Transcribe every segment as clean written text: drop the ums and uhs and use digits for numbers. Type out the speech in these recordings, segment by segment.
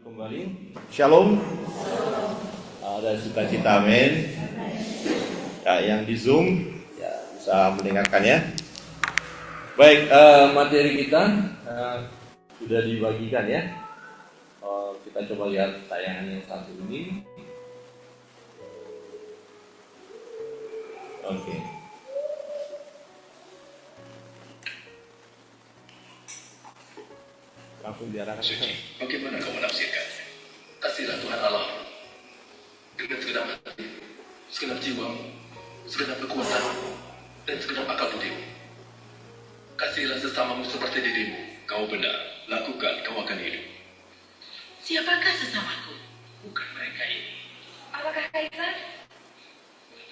Kembali, Shalom. Ada cita-cita, amin. Ya, yang di Zoom ya, bisa mendengarkan ya. Baik, materi kita sudah dibagikan ya. Kita coba lihat tayangan yang satu ini. Oke. Langsung diarahkan. Suci, bagaimana kau menafsirkannya? Kasihlah Tuhan Allah dengan segenap hati, segenap jiwamu, segenap kekuatanmu, dan segenap akal budimu. Kasihlah sesamamu seperti dirimu. Kau benar, lakukan, kau akan hidup. Siapakah sesamaku? Bukan mereka ini. Apakah Kaisar?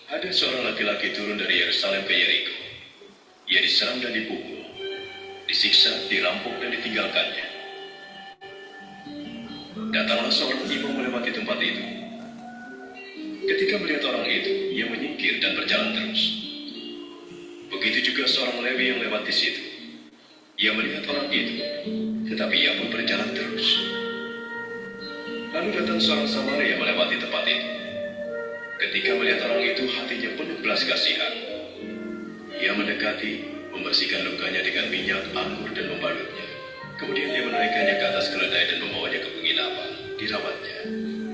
Ada seorang laki-laki turun dari Yerusalem ke Yeriko. Ia diserang dan dipukul, disiksa, dirampok, dan ditinggalkannya. Datanglah seorang imam melewati tempat itu. Ketika melihat orang itu, ia menyingkir dan berjalan terus. Begitu juga seorang Lewi yang lewat di situ. Ia melihat orang itu, tetapi ia pun berjalan terus. Lalu datang seorang Samaria melewati tempat itu. Ketika melihat orang itu, hatinya penuh belas kasihan. Ia mendekati, membersihkan lukanya dengan minyak, anggur, dan membalutnya. Kemudian dia menaikkannya ke atas keledai dan membawanya ke penginapan, dirawatnya.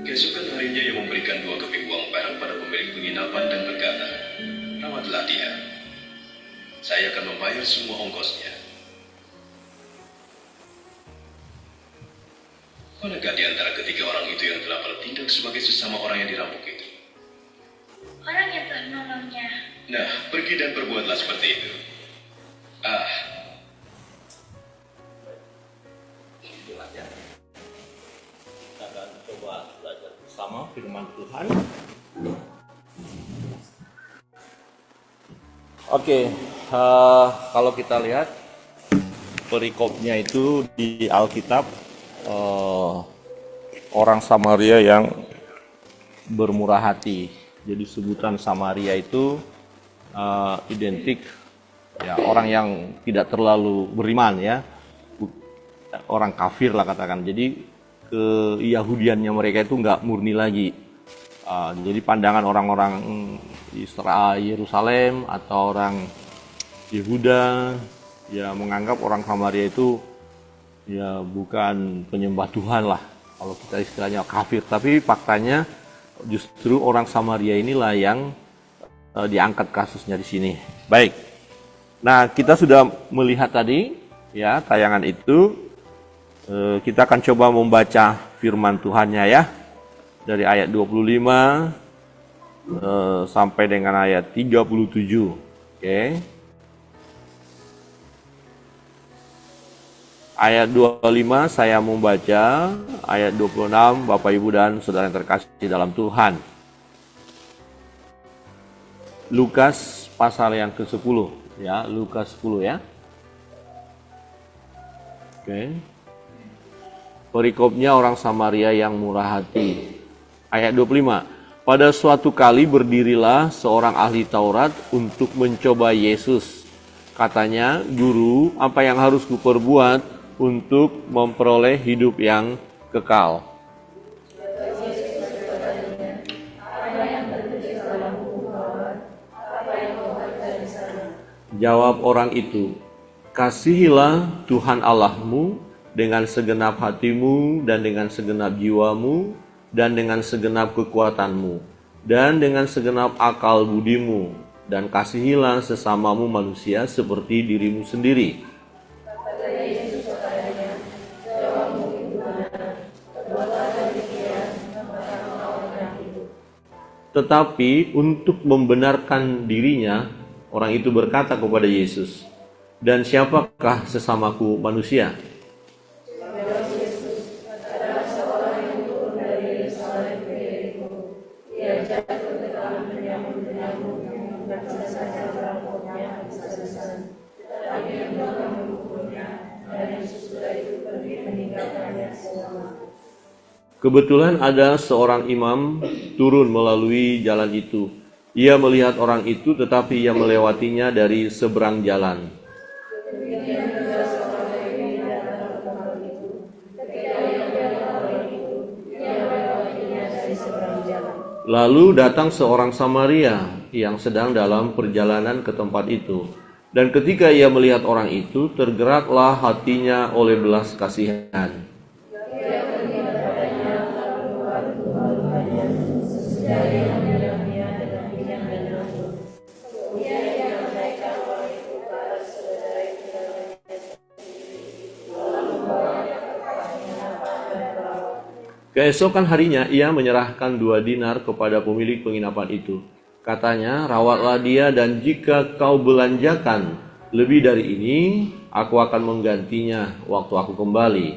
Keesokan harinya ia memberikan 2 keping uang perak pada pemilik penginapan dan berkata, "Rawatlah dia. Saya akan membayar semua ongkosnya." Manakah di antara ketiga orang itu yang telah bertindak sebagai sesama orang yang dirampok itu? Orang yang telah menolongnya. Nah, pergi dan berbuatlah seperti itu. Kita akan coba belajar bersama firman Tuhan. Oke, kalau kita lihat perikopnya itu di Alkitab, orang Samaria yang bermurah hati. Jadi sebutan Samaria itu identik ya orang yang tidak terlalu beriman ya, orang kafir lah katakan. Jadi keyahudiannya mereka itu nggak murni lagi. Jadi pandangan orang-orang Israel, Yerusalem atau orang Yehuda ya menganggap orang Samaria itu ya bukan penyembah Tuhan lah, kalau kita istilahnya kafir. Tapi faktanya justru orang Samaria inilah yang diangkat kasusnya di sini. Baik. Nah, kita sudah melihat tadi ya tayangan itu. Kita akan coba membaca firman Tuhannya ya. Dari ayat 25 sampai dengan ayat 37. Oke. Ayat 25 saya membaca, ayat 26 Bapak Ibu dan Saudara yang terkasih dalam Tuhan. Lukas pasal yang ke-10 ya, Lukas 10 ya. Oke. Perikopnya orang Samaria yang murah hati. Ayat 25. Pada suatu kali berdirilah seorang ahli Taurat untuk mencoba Yesus. Katanya, "Guru, apa yang harus kuperbuat untuk memperoleh hidup yang kekal?" Jawab orang itu, "Kasihilah Tuhan Allahmu dengan segenap hatimu dan dengan segenap jiwamu dan dengan segenap kekuatanmu dan dengan segenap akal budimu, dan kasihilah sesamamu manusia seperti dirimu sendiri." Tetapi untuk membenarkan dirinya, orang itu berkata kepada Yesus, "Dan siapakah sesamaku manusia?" Kebetulan ada seorang imam turun melalui jalan itu. Ia melihat orang itu, tetapi ia melewatinya dari seberang jalan. Lalu datang seorang Samaria yang sedang dalam perjalanan ke tempat itu. Dan ketika ia melihat orang itu, tergeraklah hatinya oleh belas kasihan. Keesokan harinya ia menyerahkan 2 dinar kepada pemilik penginapan itu. Katanya, rawatlah dia dan jika kau belanjakan lebih dari ini, aku akan menggantinya waktu aku kembali.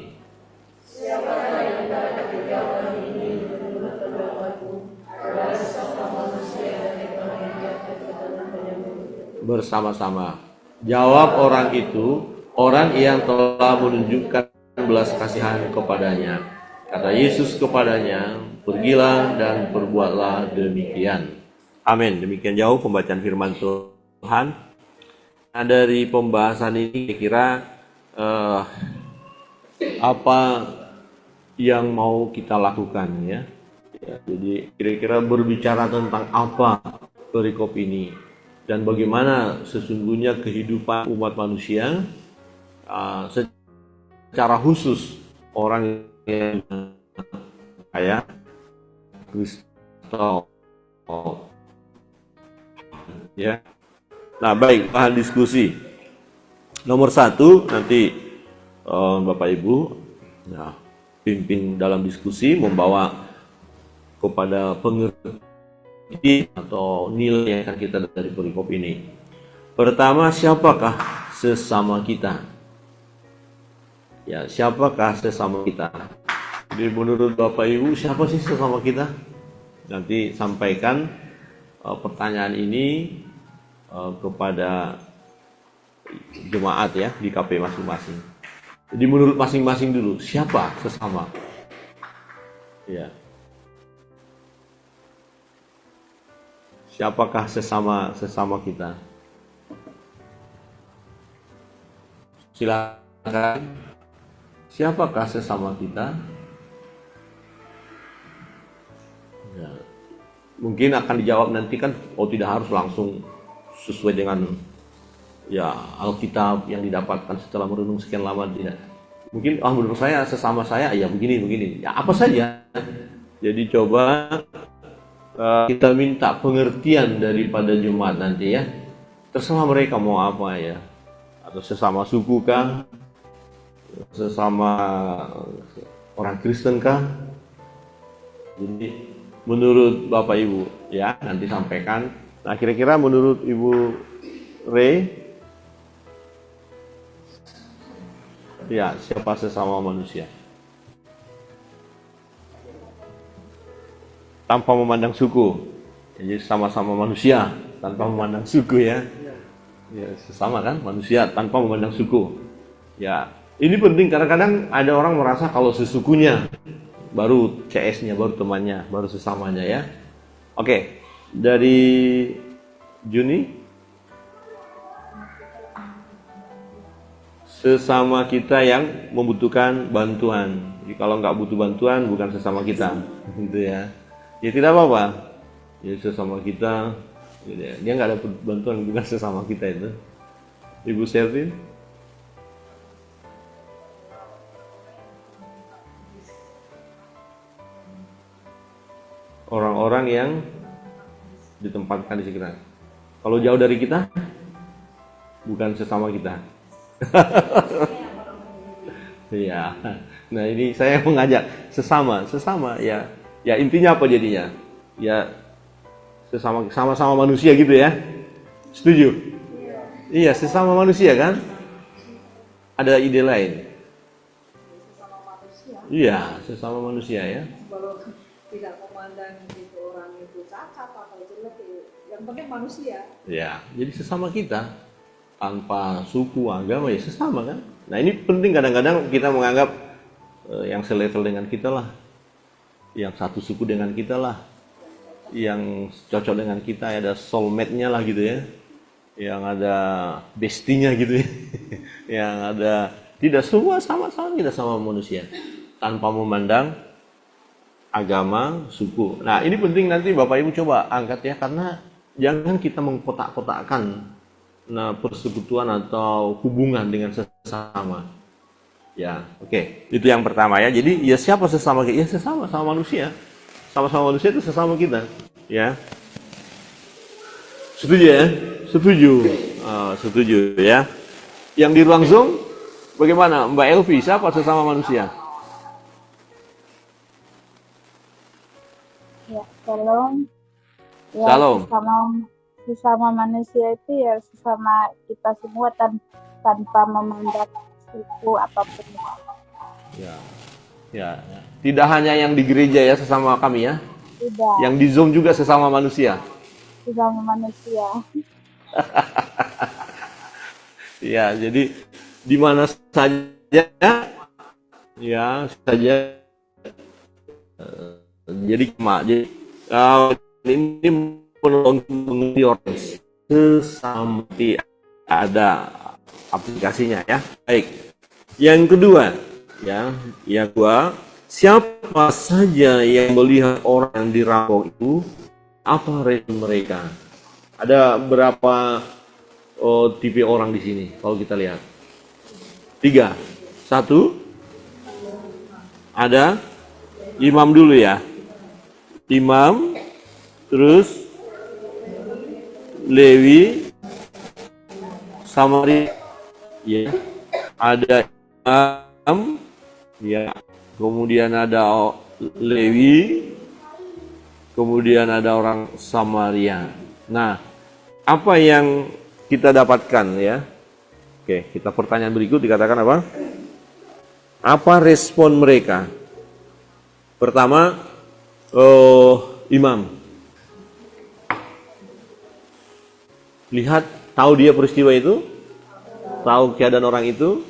Bersama-sama. Jawab orang itu, orang yang telah menunjukkan belas kasihan kepadanya. Kata Yesus kepadanya, pergilah dan perbuatlah demikian. Amin. Demikian jauh pembacaan firman Tuhan. Nah, dari pembahasan ini kira apa yang mau kita lakukan ya? Jadi kira-kira berbicara tentang apa perikop ini dan bagaimana sesungguhnya kehidupan umat manusia secara khusus orang yang kayak Kristus ya. Nah, baik, bahan diskusi nomor 1 nanti Bapak Ibu ya, pimpin dalam diskusi membawa kepada pengertian atau nilai yang akan kita dari perikop ini. Pertama, siapakah sesama kita? Ya, siapakah sesama kita? Jadi menurut Bapak Ibu, siapa sih sesama kita? Nanti sampaikan pertanyaan ini kepada jemaat ya di KP masing-masing. Jadi menurut masing-masing dulu, siapa sesama? Ya. Siapakah sesama kita? Silakan. Siapakah sesama kita? Ya. Mungkin akan dijawab nanti kan, tidak harus langsung sesuai dengan ya Alkitab yang didapatkan setelah merenung sekian lama, tidak. Mungkin menurut saya sesama saya ya begini. Ya apa saja. Jadi coba kita minta pengertian daripada jemaat nanti ya. Terserah mereka mau apa ya. Atau sesama suku kah? Sesama orang Kristen kah? Jadi menurut Bapak Ibu ya nanti sampaikan. Nah, kira-kira menurut Ibu Ray ya siapa sesama manusia? Tanpa memandang suku. Jadi sama-sama manusia tanpa memandang suku ya. Ya, sesama kan manusia tanpa memandang suku. Ya, ini penting karena kadang ada orang merasa kalau sesukunya baru CS-nya, baru temannya, baru sesamanya ya. Oke, dari Juni, sesama kita yang membutuhkan bantuan. Jadi kalau nggak butuh bantuan bukan sesama kita, gitu ya. Ya tidak apa-apa. Ya sesama kita, gitu ya. Dia nggak dapat bantuan bukan sesama kita itu. Ibu Selvin. Orang-orang yang ditempatkan di sekitar. Kalau jauh dari kita, bukan sesama kita. Iya. Nah ini saya mengajak sesama ya. Ya intinya apa jadinya? Ya sama-sama manusia gitu ya. Setuju? Iya sesama manusia kan? Ada ide lain? Sesama manusia. Iya sesama manusia ya. Kalau tidak memandang itu orang itu cacat atau jelek, yang penting manusia. Ya, jadi sesama kita tanpa suku, agama ya sesama kan. Nah ini penting kadang-kadang kita menganggap yang selevel dengan kita lah, yang satu suku dengan kita lah, yang cocok dengan kita, ada soulmate-nya lah gitu ya, yang ada bestinya gitu ya, yang ada tidak semua sama-sama kita sama manusia tanpa memandang agama, suku. Nah, ini penting nanti Bapak Ibu coba angkat ya, karena jangan kita mengkotak-kotakkan persekutuan atau hubungan dengan sesama. Ya, oke. Itu yang pertama ya. Jadi ya siapa sesama kita? Ya sesama sama manusia. Sama-sama manusia itu sesama kita, ya. Setuju ya? Setuju. Setuju ya. Yang di ruang Zoom bagaimana? Mbak Elvi, siapa sesama manusia? Ya, shalom. Ya, Shalom. sesama manusia itu ya sesama kita semua tanpa memandang suku apapun. Ya. Ya. Tidak hanya yang di gereja ya sesama kami ya. Tidak, Yang di Zoom juga sesama manusia. sesama manusia. Ya, jadi di mana saja ya saja. Jadi ini mengerti orang sesama, ada aplikasinya ya. Baik. Yang kedua ya, yang kedua, siapa saja yang melihat orang yang dirampok itu, apa respon mereka? Ada berapa tipe orang di sini kalau kita lihat? 3. 1, ada imam dulu ya. Imam, terus Lewi, Samaria, ya. Ada imam, ya. Kemudian ada Lewi, kemudian ada orang Samaria. Nah, apa yang kita dapatkan ya? Oke, kita pertanyaan berikut dikatakan apa? Apa respon mereka? Pertama, imam. Lihat, tahu dia peristiwa itu, tahu keadaan orang itu,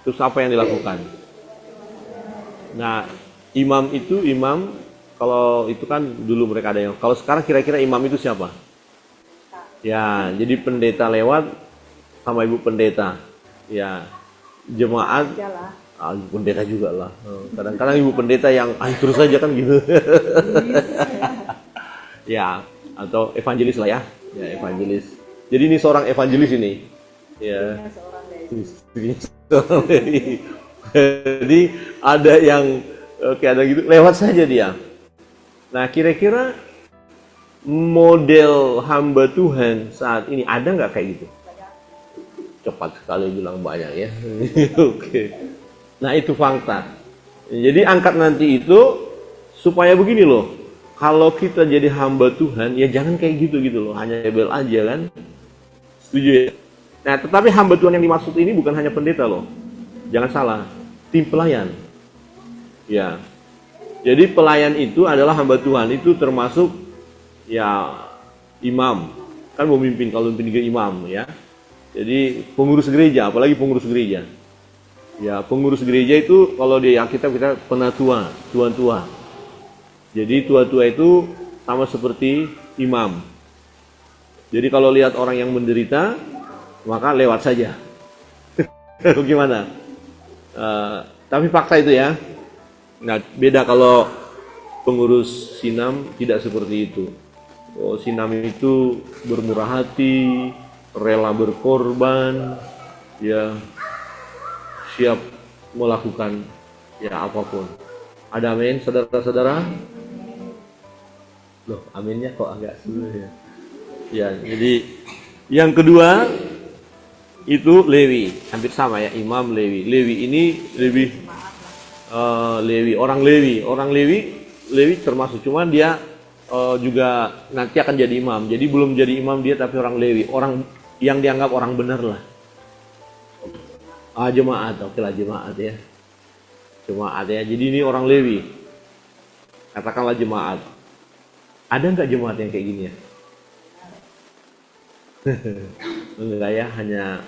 terus apa yang dilakukan? Nah, imam kalau itu kan dulu mereka ada yang. Kalau sekarang kira-kira imam itu siapa? Ya, jadi pendeta lewat sama ibu pendeta. Ya, jemaat. Pendeta juga lah. Kadang-kadang ibu pendeta yang terus saja kan gitu. Ya, atau evangelis lah ya. Ya, evangelis. Jadi ini seorang evangelis ini. Ya. Jadi ada yang kayak gitu lewat saja dia. Nah, kira-kira model hamba Tuhan saat ini ada nggak kayak gitu? Cepat sekali bilang banyak ya. Oke. Nah, itu fakta. Jadi angkat nanti itu supaya begini loh. Kalau kita jadi hamba Tuhan, ya jangan kayak gitu loh. Hanya label aja kan. Setuju ya? Nah, tetapi hamba Tuhan yang dimaksud ini bukan hanya pendeta loh. Jangan salah. Tim pelayan. Ya. Jadi pelayan itu adalah hamba Tuhan. Itu termasuk ya imam. Kan memimpin, kalau memimpin imam ya. Jadi pengurus gereja, apalagi pengurus gereja. Ya, pengurus gereja itu kalau di Alkitab kita penatua, tuan tua. Jadi tua-tua itu sama seperti imam. Jadi kalau lihat orang yang menderita, maka lewat saja. Gimana? Tapi fakta itu ya. Nah, beda kalau pengurus Sinam tidak seperti itu. Sinam itu bermurah hati, rela berkorban, ya siap melakukan ya apapun. Ada amin, saudara-saudara? Loh, aminnya kok agak sulit ya. Ya, jadi yang kedua itu Lewi, hampir sama ya, imam Lewi. Lewi ini orang Lewi termasuk, cuman dia juga nanti akan jadi imam. Jadi belum jadi imam dia, tapi orang Lewi, orang yang dianggap orang benar lah. Jemaat, oke lah jemaat ya. Jemaat ya. Jadi ini orang Lewi. Katakanlah jemaat. Ada nggak jemaat yang kayak gini ya? Enggak ya, hanya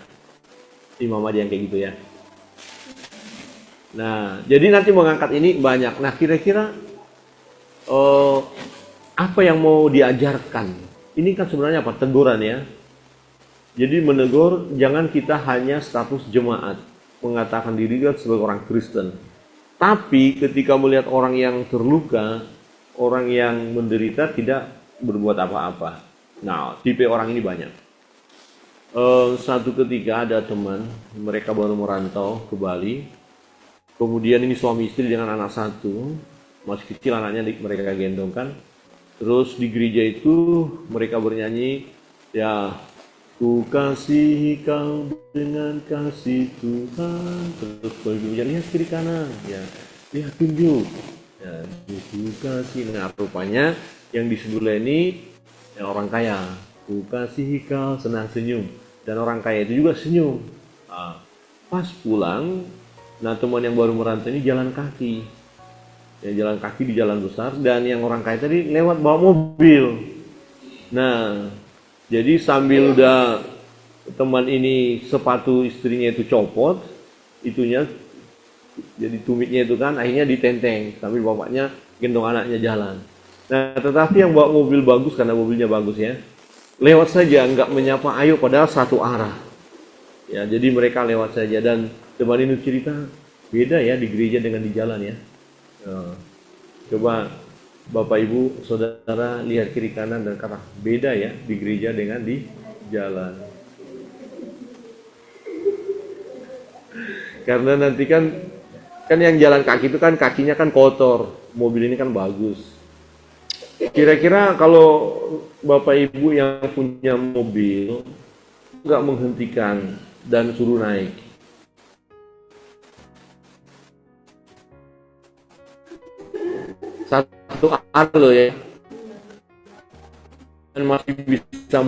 imam aja yang kayak gitu ya. Nah, jadi nanti mengangkat ini banyak. Nah, kira-kira apa yang mau diajarkan? Ini kan sebenarnya apa? Teguran ya. Jadi menegur, jangan kita hanya status jemaat, mengatakan diri kita sebagai orang Kristen. Tapi ketika melihat orang yang terluka, orang yang menderita tidak berbuat apa-apa. Nah, tipe orang ini banyak. Satu ketika ada teman, mereka baru merantau ke Bali. Kemudian ini suami istri dengan anak satu, masih kecil anaknya mereka gendongkan. Terus di gereja itu mereka bernyanyi, ya, ku kasihi kau dengan kasih Tuhan. Terus begitu lihat kiri kanan, ya, lihat tunjuk, ya, ku kasih. Nah, rupanya yang di sebelah ini ya, orang kaya. Ku kasihi kau, senang senyum. Dan orang kaya itu juga senyum. Nah, pas pulang, nah teman yang baru merantau ini jalan kaki. Ya, jalan kaki di jalan besar, dan yang orang kaya tadi lewat bawa mobil. Nah, jadi sambil udah teman ini sepatu istrinya itu copot, itunya jadi tumitnya itu kan akhirnya ditenteng sambil bapaknya gendong anaknya jalan. Nah, tetapi yang bawa mobil bagus, karena mobilnya bagus ya, lewat saja, nggak menyapa ayo, padahal satu arah. Ya, jadi mereka lewat saja, dan teman ini cerita beda ya di gereja dengan di jalan ya. Coba Bapak Ibu Saudara lihat kiri kanan dan kata beda ya di gereja dengan di jalan. Karena nanti kan yang jalan kaki itu kan kakinya kan kotor, mobil ini kan bagus. Kira-kira kalau Bapak Ibu yang punya mobil nggak menghentikan dan suruh naik, satu arah loh ya, dan masih bisa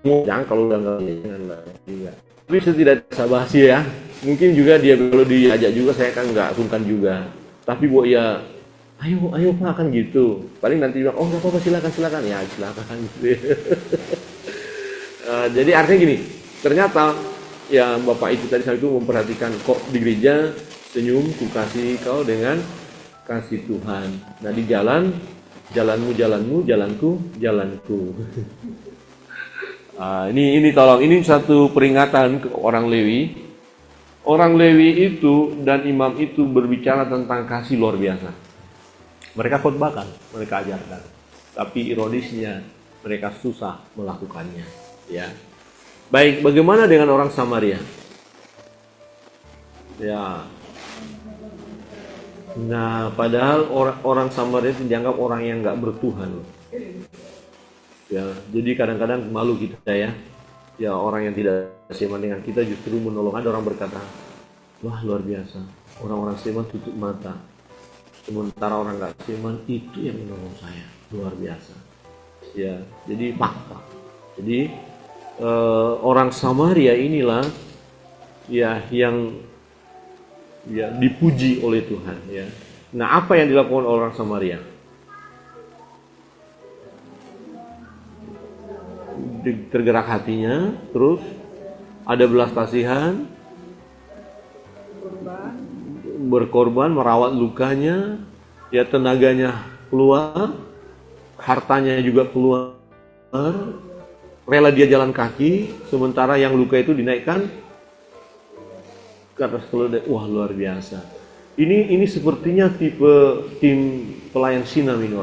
jangan kalau udah nggak jangan lah. Tapi saya tidak basa-basi ya, mungkin juga dia kalau diajak juga saya kan nggak sungkan juga, tapi buat ya ayo Pak kan gitu, paling nanti bilang oh nggak apa-apa silakan ya silakan gitu ya. Jadi artinya gini, ternyata ya Bapak itu tadi saya itu memperhatikan kok di gereja senyum ku kasih kau dengan kasih Tuhan. Nah di jalan, jalanmu, jalanku, jalanku. Ini tolong, ini satu peringatan ke orang Lewi. Orang Lewi itu dan imam itu berbicara tentang kasih luar biasa. Mereka khotbahkan, mereka ajarkan. Tapi ironisnya mereka susah melakukannya. Ya. Baik, bagaimana dengan orang Samaria? Ya. Nah, padahal orang Samaria itu dianggap orang yang nggak bertuhan. Ya, jadi kadang-kadang malu kita ya. Ya, orang yang tidak seiman dengan kita justru menolong. Ada orang berkata, wah luar biasa, orang-orang seiman tutup mata. Sementara orang nggak seiman itu yang menolong saya, luar biasa. Ya, jadi fakta. Jadi orang Samaria inilah ya yang ya dipuji oleh Tuhan ya. Nah, apa yang dilakukan orang Samaria? Tergerak hatinya, terus ada belas kasihan, berkorban, merawat lukanya, ya tenaganya keluar, hartanya juga keluar, rela dia jalan kaki, sementara yang luka itu dinaikkan ke atas keledai. Wah luar biasa. Ini sepertinya tipe tim pelayan Sinam ini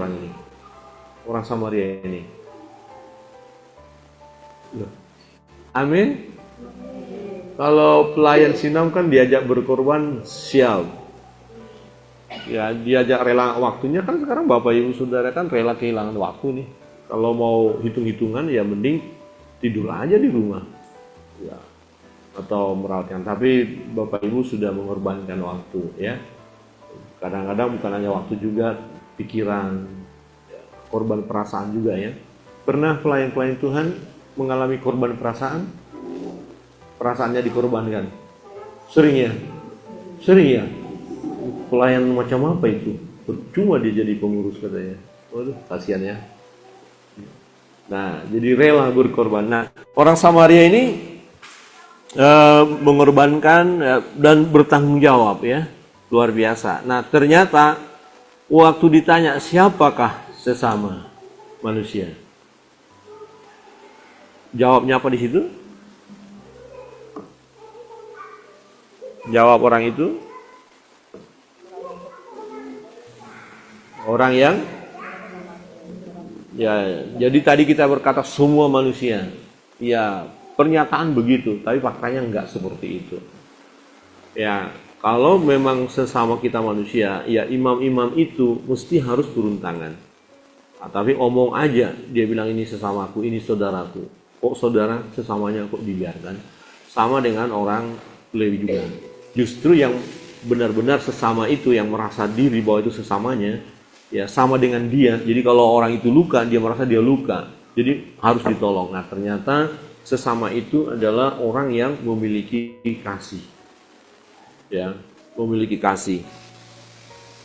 orang Samaria ini. Loh. Amin. Kalau pelayan Sinam kan diajak berkorban siap. Ya diajak rela waktunya kan sekarang Bapak Ibu Saudara kan rela kehilangan waktu nih. Kalau mau hitung-hitungan ya mending tidur aja di rumah. Ya. Atau merawatkan, tapi Bapak Ibu sudah mengorbankan waktu ya. Kadang-kadang bukan hanya waktu juga, pikiran, ya, korban perasaan juga ya. Pernah pelayan-pelayan Tuhan mengalami korban perasaan? Perasaannya dikorbankan? Sering ya. Pelayan macam apa itu? Percuma dia jadi pengurus katanya. Waduh, kasihan ya. Nah, jadi rela berkorban. Nah, orang Samaria ini mengorbankan dan bertanggung jawab ya, luar biasa. Nah ternyata waktu ditanya siapakah sesama manusia, jawabnya apa di situ? Jawab orang itu, Orang yang ya, jadi tadi kita berkata semua manusia. Ya, pernyataan begitu, tapi faktanya enggak seperti itu. Ya, kalau memang sesama kita manusia, ya imam-imam itu mesti harus turun tangan. Nah, tapi omong aja, dia bilang ini sesamaku, ini saudaraku. Kok saudara sesamanya kok dibiarkan? Sama dengan orang Lewi juga. Justru yang benar-benar sesama itu yang merasa diri bahwa itu sesamanya, ya sama dengan dia. Jadi kalau orang itu luka, dia merasa dia luka. Jadi harus ditolong. Nah, ternyata sesama itu adalah orang yang memiliki kasih. Ya, memiliki kasih.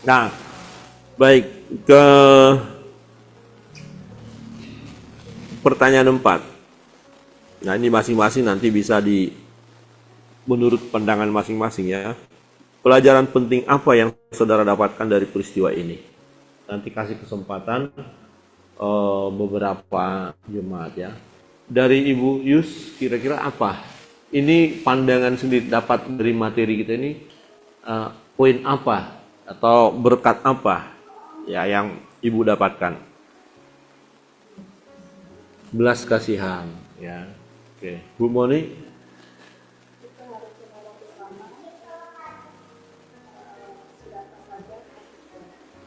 Nah, baik, ke pertanyaan 4. Nah, ini masing-masing nanti bisa menurut pandangan masing-masing ya. Pelajaran penting apa yang saudara dapatkan dari peristiwa ini? Nanti kasih kesempatan beberapa jemaat ya. Dari Ibu Yus, kira-kira apa? Ini pandangan sendiri dapat dari materi kita ini, poin apa atau berkat apa ya yang Ibu dapatkan? Belas kasihan ya. Oke, Bu Moni.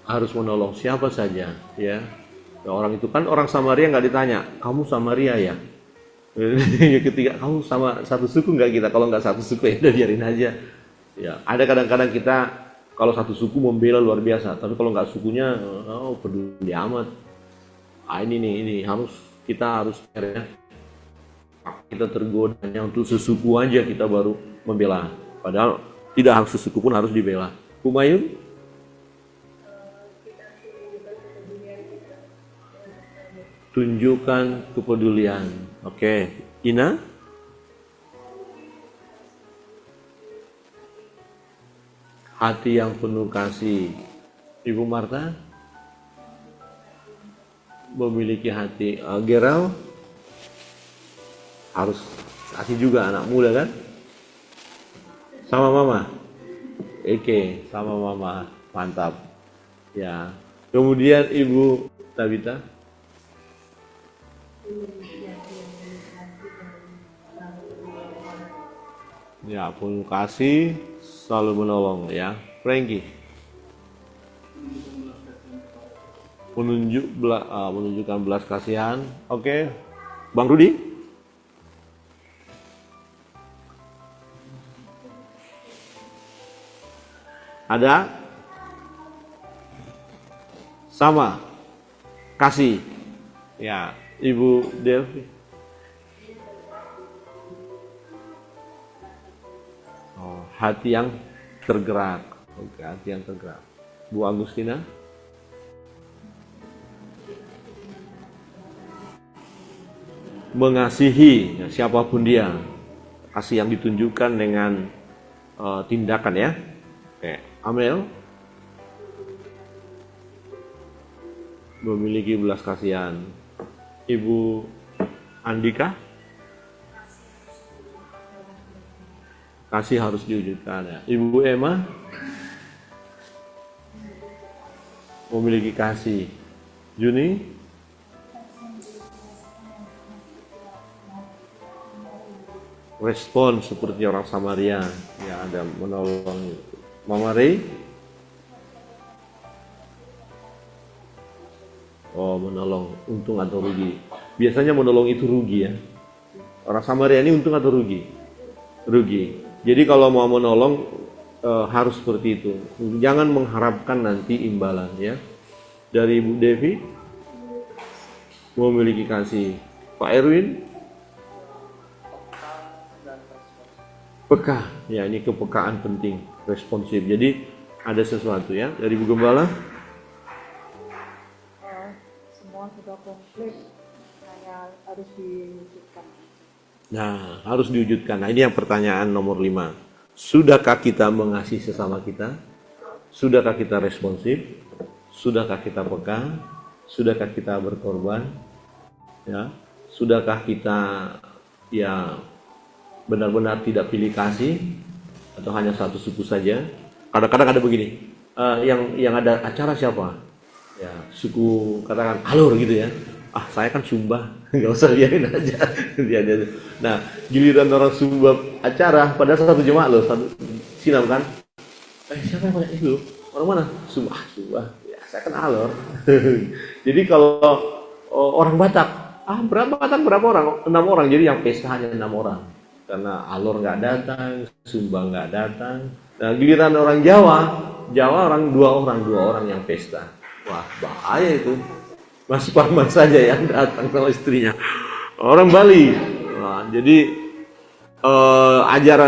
Harus menolong siapa saja ya. Orang itu kan orang Samaria nggak ditanya, kamu Samaria ya? Ketika kamu sama satu suku nggak kita, kalau nggak satu suku ya udah biarin aja. Ya, ada kadang-kadang kita kalau satu suku membela luar biasa, tapi kalau nggak sukunya, oh peduli amat. Ini kita harus ya. Kita tergodanya untuk sesuku aja kita baru membela. Padahal tidak harus sesuku pun harus dibela. Humayun? Tunjukkan kepedulian. Oke, Ina? Hati yang penuh kasih. Ibu Marta? Memiliki hati. Gerald? Harus kasih juga anak muda kan? Sama mama? Oke, sama mama. Mantap. Ya. Kemudian Ibu Tabita? Ya, penuh kasih, selalu menolong ya. Frankie. Menunjukkan belas kasihan. Oke. Bang Rudi? Ada? Sama. Kasih. Ya, Ibu Delvi. Oh, hati yang tergerak. Oke, hati yang tergerak. Bu Agustina. Mengasihi ya, siapapun dia. Kasih yang ditunjukkan dengan tindakan ya. Oke, Amel. Memiliki belas kasihan. Ibu Andika. Kasih harus diwujudkan ya. Ibu Emma. Memiliki kasih. Juni. Respon seperti orang Samaria yang ada menolong. Mama Ray. Oh, menolong, untung atau rugi. Biasanya menolong itu rugi ya. Orang Samaria ini untung atau rugi? Rugi. Jadi kalau mau menolong harus seperti itu. Jangan mengharapkan nanti imbalan ya. Dari Ibu Devi, memiliki kasih. Pak Erwin, peka. Ya, ini kepekaan penting, responsif. Jadi ada sesuatu ya. Dari Ibu Gembala. Sudah konflik, kayak harus diwujudkan. Nah, harus diwujudkan. Nah, ini yang pertanyaan nomor 5. Sudahkah kita mengasihi sesama kita? Sudahkah kita responsif? Sudahkah kita peka? Sudahkah kita berkorban? Ya, sudahkah kita ya benar-benar tidak pilih kasih atau hanya satu suku saja? Kadang-kadang ada begini, yang ada acara siapa? Ya, suku katakan alur gitu ya. Ah, saya kan Sumba, nggak usah biarin aja. Biarin aja. Nah, giliran orang Sumba acara, padahal satu jemaat loh, satu sinam kan. Siapa yang banyak itu? Orang mana? Sumba. Ah, Sumba. Ya, saya kan alur. Jadi kalau orang Batak, berapa Batak berapa orang? 6 orang. Jadi yang pesta hanya 6 orang. Karena alur nggak datang, Sumba nggak datang. Nah, giliran orang Jawa orang 2 orang yang pesta. Wah, bahaya itu. Mas Parman saja yang datang sama istrinya. Orang Bali. Nah, jadi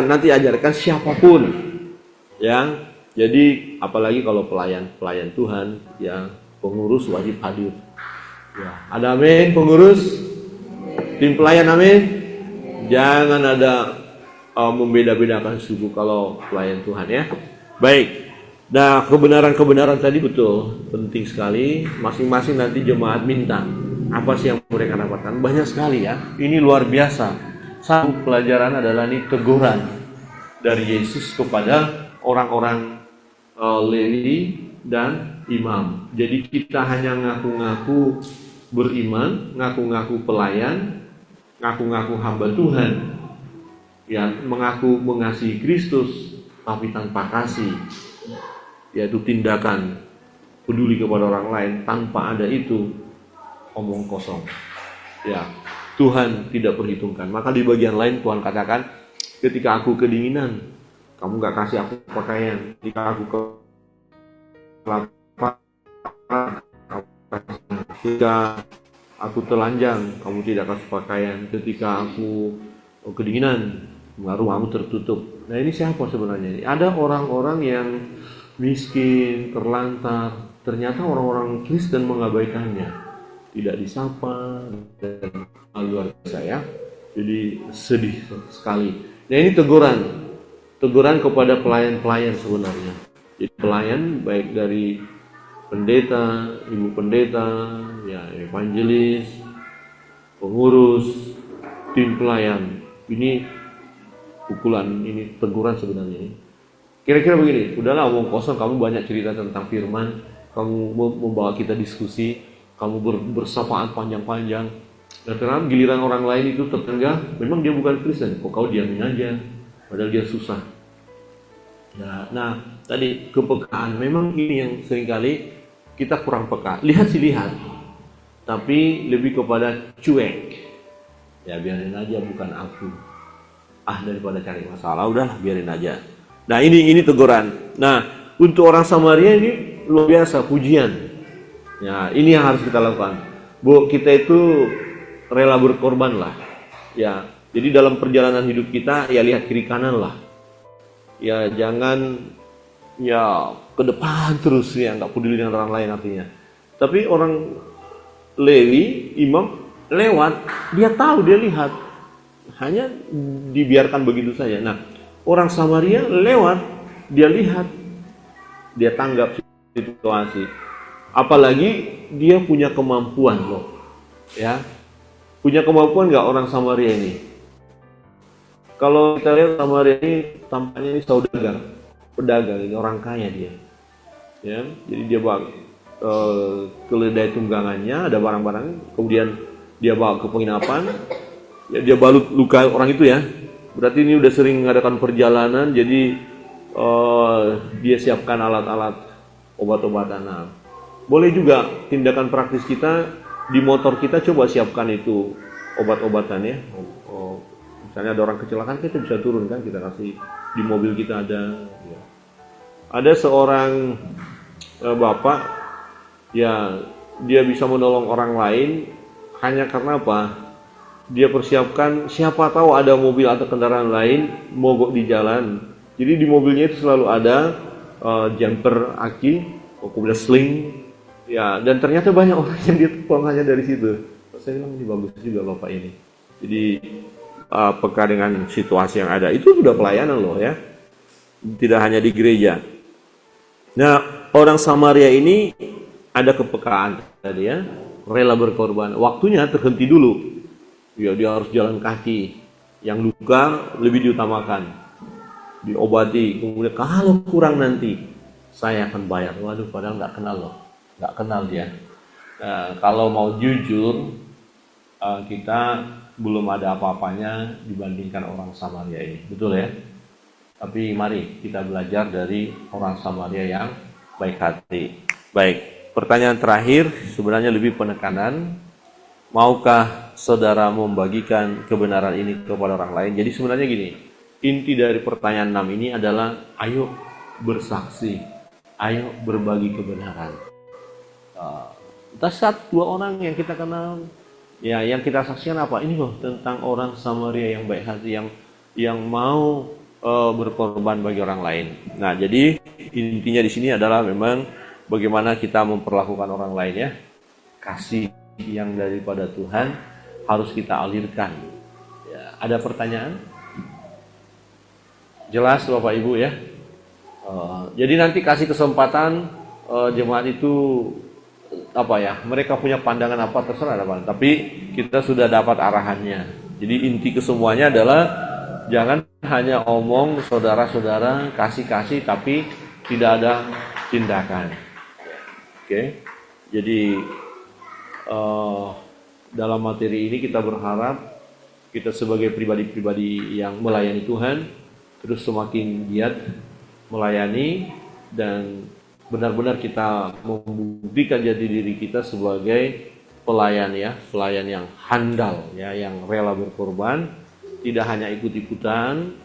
nanti ajarkan siapapun, ya. Jadi apalagi kalau pelayan Tuhan, ya, pengurus wajib hadir. Ya, ada amin pengurus, tim pelayan amin. Jangan ada membeda-bedakan suku kalau pelayan Tuhan, ya. Baik. Nah, kebenaran tadi betul, penting sekali. Masing-masing nanti jemaat minta apa sih yang mereka dapatkan. Banyak sekali ya. Ini luar biasa. Satu pelajaran adalah ini teguran dari Yesus kepada orang-orang Lewi dan imam. Jadi kita hanya ngaku-ngaku beriman, ngaku-ngaku pelayan, ngaku-ngaku hamba Tuhan, yang mengaku mengasihi Kristus, tapi tanpa kasih, yaitu tindakan peduli kepada orang lain. Tanpa ada itu, omong kosong. Ya, Tuhan tidak perhitungkan. Maka di bagian lain Tuhan katakan, ketika aku kedinginan, kamu gak kasih aku pakaian. Ketika aku kelaparan, ketika aku telanjang, kamu tidak kasih pakaian. Ketika aku kedinginan, rumahmu tertutup. Nah, ini siapa sebenarnya? Ada orang-orang yang miskin, terlantar. Ternyata orang-orang Kristen mengabaikannya, tidak disapa, dan luar biasa ya. Jadi sedih sekali. Nah, ini teguran kepada pelayan-pelayan sebenarnya. Jadi pelayan baik dari pendeta, ibu pendeta, ya, evangelis, pengurus, tim pelayan. Ini pukulan, ini teguran sebenarnya. Kira-kira begini, udahlah omong kosong, kamu banyak cerita tentang firman, kamu membawa kita diskusi, kamu bersapaan panjang-panjang. Dan terang giliran orang lain itu tertenggah, memang dia bukan Kristen, kok kau diamin aja, padahal dia susah. Nah, tadi kepekaan, memang ini yang seringkali kita kurang peka. Lihat sih lihat, tapi lebih kepada cuek. Ya biarin aja, bukan aku. Daripada cari masalah, udahlah biarin aja. Nah, ini teguran. Nah, untuk orang Samaria ini luar biasa, pujian. Ya, ini yang harus kita lakukan. Kita itu rela berkorban lah. Ya, jadi dalam perjalanan hidup kita, ya lihat kiri kanan lah. Ya, jangan ya ke depan terus ya, nggak peduli dengan orang lain artinya. Tapi orang Lewi, imam lewat, dia tahu, dia lihat. Hanya dibiarkan begitu saja. Nah, orang Samaria lewat, dia lihat, dia tanggap situasi. Apalagi dia punya kemampuan loh, ya, punya kemampuan nggak orang Samaria ini? Kalau kita lihat Samaria ini tampaknya ini saudagar, pedagang, ini orang kaya dia, ya. Jadi dia bawa keledai tunggangannya, ada barang-barang, kemudian dia bawa ke penginapan, ya, dia balut luka orang itu ya. Berarti ini udah sering mengadakan perjalanan, jadi dia siapkan alat-alat obat-obatan. Nah, boleh juga tindakan praktis kita di motor kita, coba siapkan itu obat-obatan ya. Misalnya ada orang kecelakaan, kita bisa turun kan, kita kasih di mobil kita ada. Ya. Ada seorang bapak, ya, dia bisa menolong orang lain hanya karena apa? Dia persiapkan, siapa tahu ada mobil atau kendaraan lain mogok di jalan. Jadi di mobilnya itu selalu ada jumper aki, kemudian sling, ya. Dan ternyata banyak orang yang ditolong hanya dari situ. Saya bilang ini bagus juga bapak ini. Jadi peka dengan situasi yang ada, itu sudah pelayanan loh ya. Tidak hanya di gereja. Nah, orang Samaria ini ada kepekaan tadi ya, rela berkorban. Waktunya terhenti dulu. Ya, dia harus jalan kaki. Yang luka lebih diutamakan, diobati. Kemudian kalau kurang nanti saya akan bayar. Waduh, padahal nggak kenal loh. nggak kenal dia. Nah, kalau mau jujur, kita belum ada apa-apanya dibandingkan orang Samaria ini, betul ya? Tapi mari kita belajar dari orang Samaria yang baik hati. Baik, pertanyaan terakhir sebenarnya lebih penekanan. Maukah saudara membagikan kebenaran ini kepada orang lain? Jadi sebenarnya gini, inti dari pertanyaan 6 ini adalah ayo bersaksi, ayo berbagi kebenaran. Kita saat 2 orang yang kita kenal, ya yang kita saksikan apa? Ini loh tentang orang Samaria yang baik hati, yang mau berkorban bagi orang lain. Nah, jadi intinya di sini adalah memang bagaimana kita memperlakukan orang lain ya. Kasih yang daripada Tuhan harus kita alirkan. Ya, ada pertanyaan? Jelas Bapak Ibu ya. Jadi nanti kasih kesempatan jemaat itu apa ya? Mereka punya pandangan apa terserah apa. Tapi kita sudah dapat arahannya. Jadi inti kesemuanya adalah jangan hanya omong saudara-saudara kasih-kasih tapi tidak ada tindakan. Oke. Jadi dalam materi ini kita berharap kita sebagai pribadi-pribadi yang melayani Tuhan terus semakin giat melayani dan benar-benar kita membuktikan jati diri kita sebagai pelayan ya, pelayan yang handal ya, yang rela berkorban, tidak hanya ikut-ikutan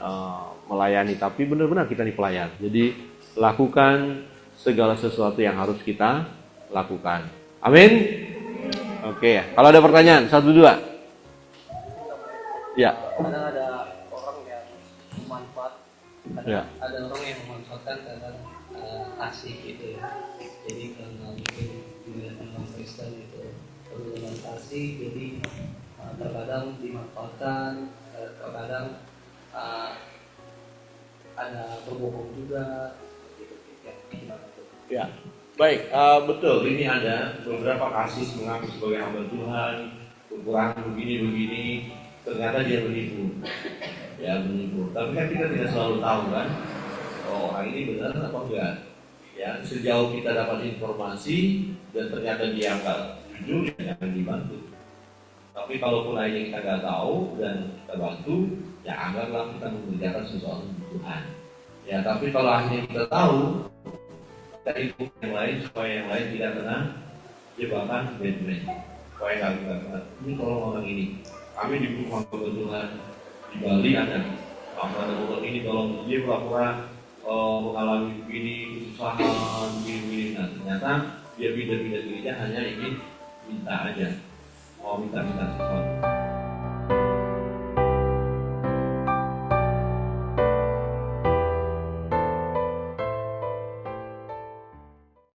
melayani tapi benar-benar kita ini pelayan. Jadi lakukan segala sesuatu yang harus kita lakukan. Amin. Oke, kalau ada pertanyaan, 1, 2. Ya. Kadang ada orang yang bermanfaat, Ya. ada orang yang memanfaatkan kadang kasih gitu ya. Jadi karena mungkin dilihat orang Kristen itu perlu dengan kasih, jadi terkadang dimanfaatkan, terkadang ada berbohong juga. Gitu, ya, gimana tuh? Ya. Baik, betul. Ini ada beberapa kasus mengaku sebagai hamba Tuhan, kekurangan begini-begini, ternyata dia menipu. Ya, menipu. Tapi kan kita tidak selalu tahu kan, orang ini benar atau enggak. Ya, sejauh kita dapat informasi dan ternyata dia enggak jujur, ya jangan dibantu. Tapi kalaupun akhirnya kita nggak tahu dan kita bantu, ya anggaplah kita mengerjakan sesuatu untuk Tuhan. Ya, tapi kalau akhirnya kita tahu, dari yang lain supaya yang lain tidak kena jebakan Batman, supaya nggak kena. Ini tolong orang ini, kami dibutuhkan kebetulan di Bali ada orang ini tolong dia pura-pura mengalami begini kesusahan begini. Nah ternyata dia pindah dirinya hanya ingin minta aja, mau minta sesuatu.